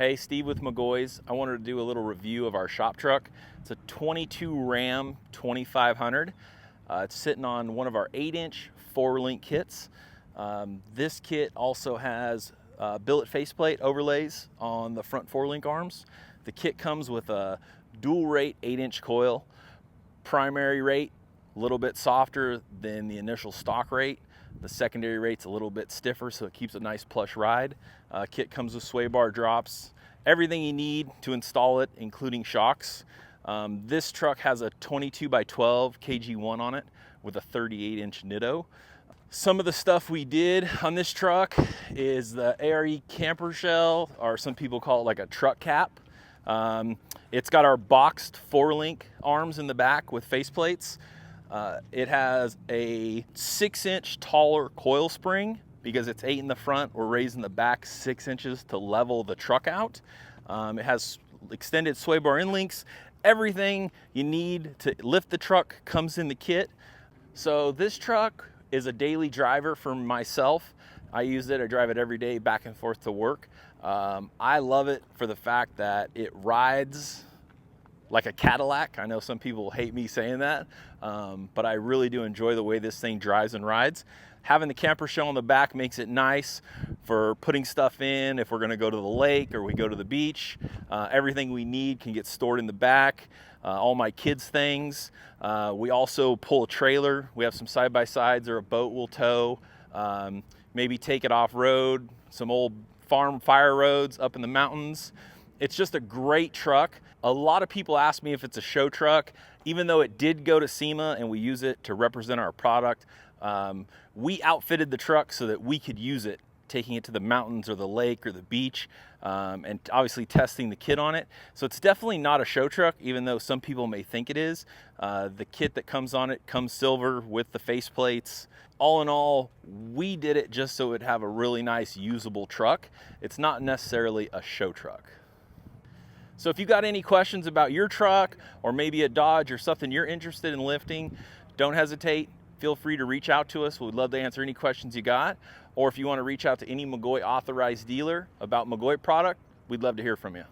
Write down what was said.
Hey, Steve with McGaughys. I wanted to do a little review of our shop truck. It's a 22 Ram 2500. It's sitting on one of our 8-inch 4-link kits. This kit also has billet faceplate overlays on the front 4-link arms. The kit comes with a dual rate 8-inch coil. Primary rate, a little bit softer than the initial stock rate. The secondary rate's a little bit stiffer, so it keeps a nice plush ride. Kit comes with sway bar drops, everything you need to install it, including shocks. This truck has a 22 by 12 KG1 on it with a 38-inch Nitto. Some of the stuff we did on this truck is the ARE camper shell, or some people call it like a truck cap. It's got our boxed 4-link arms in the back with faceplates. It has a 6-inch taller coil spring. Because it's 8 in the front, we're raising the back 6 inches to level the truck out. It has extended sway bar end links. Everything you need to lift the truck comes in the kit. So this truck is a daily driver for myself. I use it, I drive it every day back and forth to work. I love it for the fact that it rides like a Cadillac. I know some people hate me saying that, but I really do enjoy the way this thing drives and rides. Having the camper shell on the back makes it nice for putting stuff in if we're gonna go to the lake or we go to the beach. Everything we need can get stored in the back. All my kids' things. We also pull a trailer. We have some side-by-sides or a boat we'll tow. Maybe take it off-road, some old farm fire roads up in the mountains. It's just a great truck. A lot of people ask me if it's a show truck. Even though it did go to SEMA and we use it to represent our product, we outfitted the truck so that we could use it, taking it to the mountains or the lake or the beach, and obviously testing the kit on it. So it's definitely not a show truck, even though some people may think it is. The kit that comes on it comes silver with the faceplates. All in all, we did it just so it would have a really nice usable truck. It's not necessarily a show truck. So if you got any questions about your truck or maybe a Dodge or something you're interested in lifting, don't hesitate. Feel free to reach out to us. We'd love to answer any questions you got. Or if you want to reach out to any McGaughys authorized dealer about McGaughys product, we'd love to hear from you.